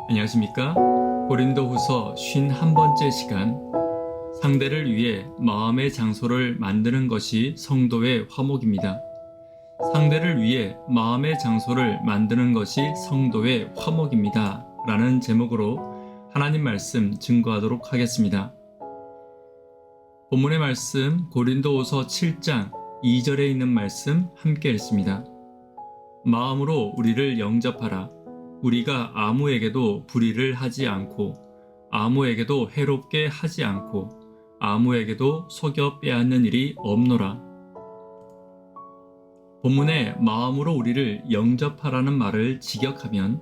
안녕하십니까? 고린도후서 51번째 시간, 상대를 위해 마음의 장소를 만드는 것이 성도의 화목입니다. 상대를 위해 마음의 장소를 만드는 것이 성도의 화목입니다. 라는 제목으로 하나님 말씀 증거하도록 하겠습니다. 본문의 말씀 고린도후서 7장 2절에 있는 말씀 함께 읽습니다. 마음으로 우리를 영접하라. 우리가 아무에게도 불의를 하지 않고 아무에게도 해롭게 하지 않고 아무에게도 속여 빼앗는 일이 없노라. 본문에 마음으로 우리를 영접하라는 말을 직역하면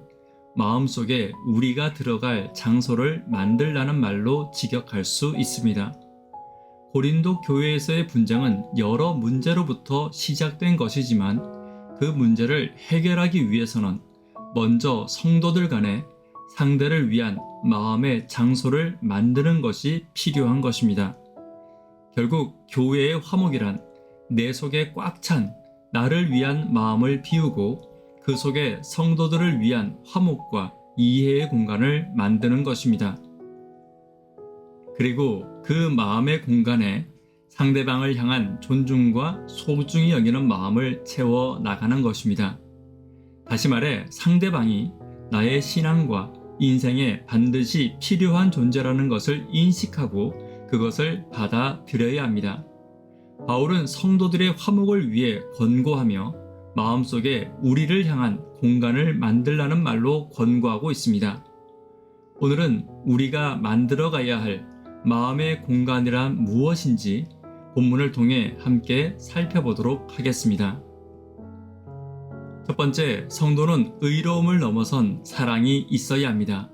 마음속에 우리가 들어갈 장소를 만들라는 말로 직역할 수 있습니다. 고린도 교회에서의 분쟁은 여러 문제로부터 시작된 것이지만 그 문제를 해결하기 위해서는 먼저 성도들 간에 상대를 위한 마음의 장소를 만드는 것이 필요한 것입니다. 결국 교회의 화목이란 내 속에 꽉 찬 나를 위한 마음을 비우고 그 속에 성도들을 위한 화목과 이해의 공간을 만드는 것입니다. 그리고 그 마음의 공간에 상대방을 향한 존중과 소중히 여기는 마음을 채워 나가는 것입니다. 다시 말해 상대방이 나의 신앙과 인생에 반드시 필요한 존재라는 것을 인식하고 그것을 받아들여야 합니다. 바울은 성도들의 화목을 위해 권고하며 마음속에 우리를 향한 공간을 만들라는 말로 권고하고 있습니다. 오늘은 우리가 만들어가야 할 마음의 공간이란 무엇인지 본문을 통해 함께 살펴보도록 하겠습니다. 첫 번째, 성도는 의로움을 넘어선 사랑이 있어야 합니다.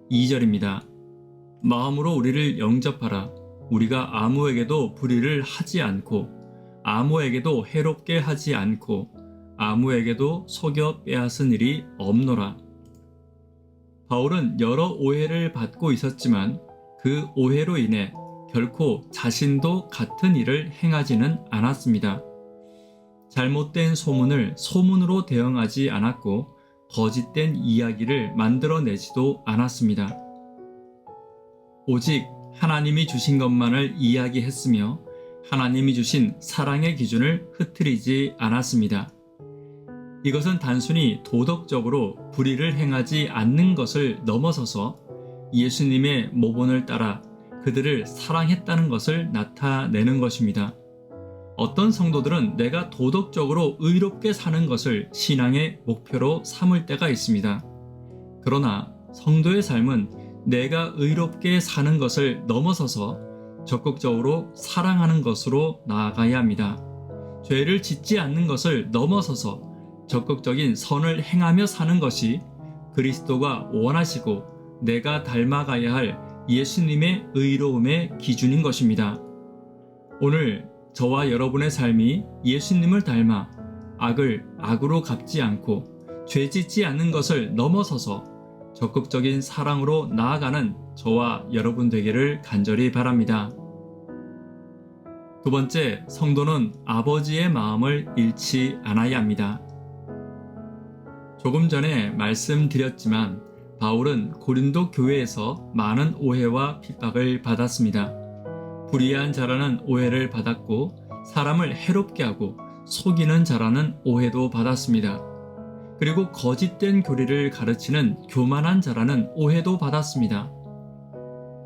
2절입니다. 마음으로 우리를 영접하라. 우리가 아무에게도 불의를 하지 않고 아무에게도 해롭게 하지 않고 아무에게도 속여 빼앗은 일이 없노라. 바울은 여러 오해를 받고 있었지만 그 오해로 인해 결코 자신도 같은 일을 행하지는 않았습니다. 잘못된 소문을 소문으로 대응하지 않았고 거짓된 이야기를 만들어내지도 않았습니다. 오직 하나님이 주신 것만을 이야기했으며 하나님이 주신 사랑의 기준을 흐트리지 않았습니다. 이것은 단순히 도덕적으로 불의를 행하지 않는 것을 넘어서서 예수님의 모본을 따라 그들을 사랑했다는 것을 나타내는 것입니다. 어떤 성도들은 내가 도덕적으로 의롭게 사는 것을 신앙의 목표로 삼을 때가 있습니다. 그러나 성도의 삶은 내가 의롭게 사는 것을 넘어서서 적극적으로 사랑하는 것으로 나아가야 합니다. 죄를 짓지 않는 것을 넘어서서 적극적인 선을 행하며 사는 것이 그리스도가 원하시고 내가 닮아가야 할 예수님의 의로움의 기준인 것입니다. 오늘 저와 여러분의 삶이 예수님을 닮아 악을 악으로 갚지 않고 죄 짓지 않는 것을 넘어서서 적극적인 사랑으로 나아가는 저와 여러분 되기를 간절히 바랍니다. 두 번째, 성도는 아버지의 마음을 잃지 않아야 합니다. 조금 전에 말씀드렸지만 바울은 고린도 교회에서 많은 오해와 핍박을 받았습니다. 불의한 자라는 오해를 받았고 사람을 해롭게 하고 속이는 자라는 오해도 받았습니다. 그리고 거짓된 교리를 가르치는 교만한 자라는 오해도 받았습니다.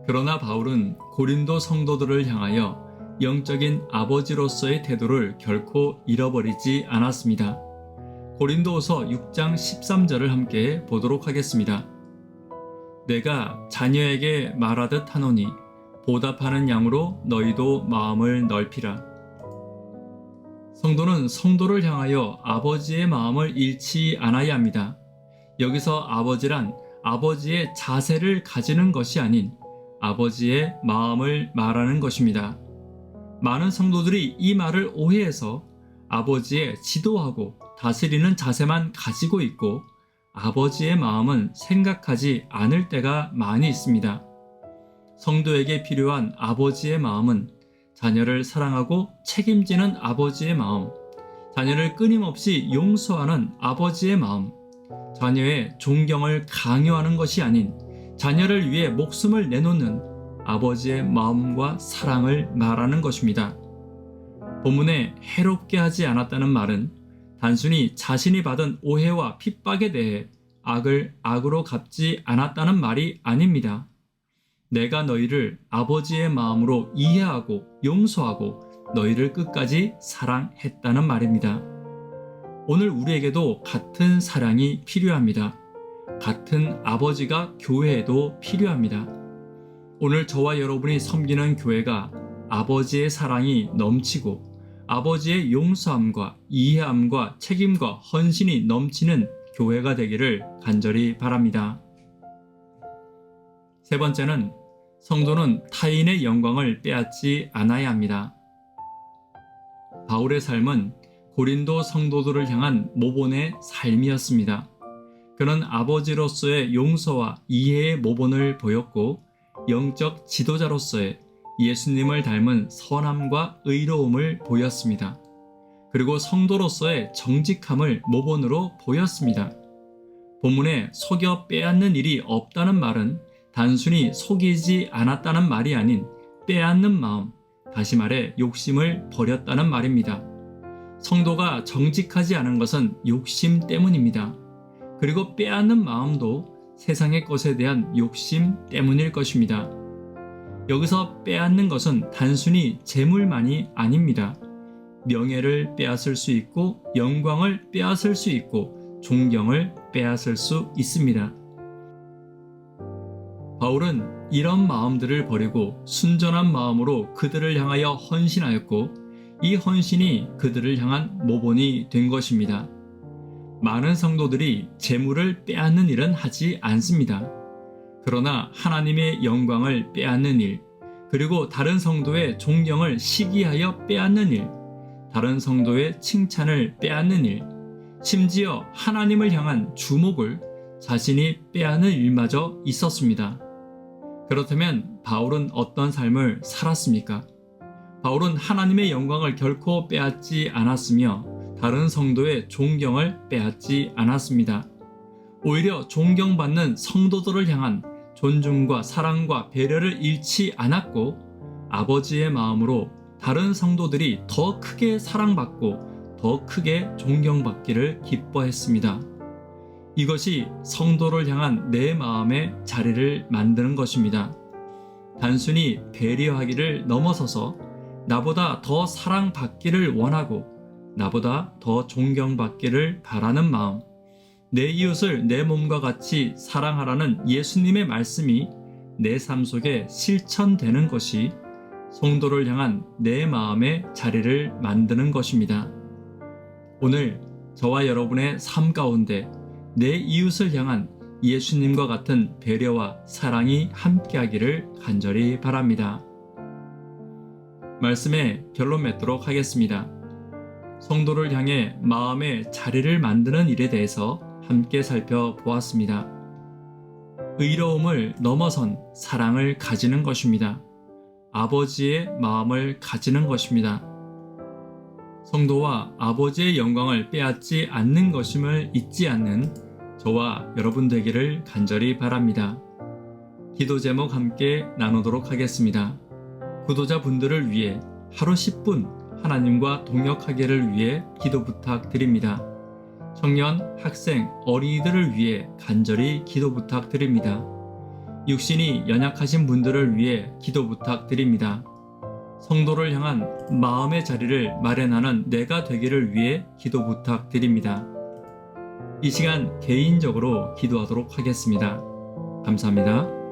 그러나 바울은 고린도 성도들을 향하여 영적인 아버지로서의 태도를 결코 잃어버리지 않았습니다. 고린도후서 6장 13절을 함께 보도록 하겠습니다. 내가 자녀에게 말하듯 하노니 보답하는 양으로 너희도 마음을 넓히라. 성도는 성도를 향하여 아버지의 마음을 잃지 않아야 합니다. 여기서 아버지란 아버지의 자세를 가지는 것이 아닌 아버지의 마음을 말하는 것입니다. 많은 성도들이 이 말을 오해해서 아버지의 지도하고 다스리는 자세만 가지고 있고 아버지의 마음은 생각하지 않을 때가 많이 있습니다. 성도에게 필요한 아버지의 마음은 자녀를 사랑하고 책임지는 아버지의 마음, 자녀를 끊임없이 용서하는 아버지의 마음, 자녀의 존경을 강요하는 것이 아닌 자녀를 위해 목숨을 내놓는 아버지의 마음과 사랑을 말하는 것입니다. 본문에 해롭게 하지 않았다는 말은 단순히 자신이 받은 오해와 핍박에 대해 악을 악으로 갚지 않았다는 말이 아닙니다. 내가 너희를 아버지의 마음으로 이해하고 용서하고 너희를 끝까지 사랑했다는 말입니다. 오늘 우리에게도 같은 사랑이 필요합니다. 같은 아버지가 교회에도 필요합니다. 오늘 저와 여러분이 섬기는 교회가 아버지의 사랑이 넘치고 아버지의 용서함과 이해함과 책임과 헌신이 넘치는 교회가 되기를 간절히 바랍니다. 세 번째는 성도는 타인의 영광을 빼앗지 않아야 합니다. 바울의 삶은 고린도 성도들을 향한 모본의 삶이었습니다. 그는 아버지로서의 용서와 이해의 모본을 보였고 영적 지도자로서의 예수님을 닮은 선함과 의로움을 보였습니다. 그리고 성도로서의 정직함을 모본으로 보였습니다. 본문에 속여 빼앗는 일이 없다는 말은 단순히 속이지 않았다는 말이 아닌 빼앗는 마음, 다시 말해 욕심을 버렸다는 말입니다. 성도가 정직하지 않은 것은 욕심 때문입니다. 그리고 빼앗는 마음도 세상의 것에 대한 욕심 때문일 것입니다. 여기서 빼앗는 것은 단순히 재물만이 아닙니다. 명예를 빼앗을 수 있고 영광을 빼앗을 수 있고 존경을 빼앗을 수 있습니다. 바울은 이런 마음들을 버리고 순전한 마음으로 그들을 향하여 헌신하였고 이 헌신이 그들을 향한 모본이 된 것입니다. 많은 성도들이 재물을 빼앗는 일은 하지 않습니다. 그러나 하나님의 영광을 빼앗는 일, 그리고 다른 성도의 존경을 시기하여 빼앗는 일, 다른 성도의 칭찬을 빼앗는 일, 심지어 하나님을 향한 주목을 자신이 빼앗는 일마저 있었습니다. 그렇다면 바울은 어떤 삶을 살았습니까? 바울은 하나님의 영광을 결코 빼앗지 않았으며 다른 성도의 존경을 빼앗지 않았습니다. 오히려 존경받는 성도들을 향한 존중과 사랑과 배려를 잃지 않았고 아버지의 마음으로 다른 성도들이 더 크게 사랑받고 더 크게 존경받기를 기뻐했습니다. 이것이 성도를 향한 내 마음의 자리를 만드는 것입니다. 단순히 배려하기를 넘어서서 나보다 더 사랑받기를 원하고 나보다 더 존경받기를 바라는 마음, 내 이웃을 내 몸과 같이 사랑하라는 예수님의 말씀이 내 삶 속에 실천되는 것이 성도를 향한 내 마음의 자리를 만드는 것입니다. 오늘 저와 여러분의 삶 가운데 내 이웃을 향한 예수님과 같은 배려와 사랑이 함께하기를 간절히 바랍니다. 말씀의 결론 맺도록 하겠습니다. 성도를 향해 마음의 자리를 만드는 일에 대해서 함께 살펴보았습니다. 의로움을 넘어선 사랑을 가지는 것입니다. 아버지의 마음을 가지는 것입니다. 성도와 아버지의 영광을 빼앗지 않는 것임을 잊지 않는 저와 여러분 되기를 간절히 바랍니다. 기도 제목 함께 나누도록 하겠습니다. 구도자분들을 위해 하루 10분 하나님과 동역하기를 위해 기도 부탁드립니다. 청년, 학생, 어린이들을 위해 간절히 기도 부탁드립니다. 육신이 연약하신 분들을 위해 기도 부탁드립니다. 성도를 향한 마음의 자리를 마련하는 내가 되기를 위해 기도 부탁드립니다. 이 시간 개인적으로 기도하도록 하겠습니다. 감사합니다.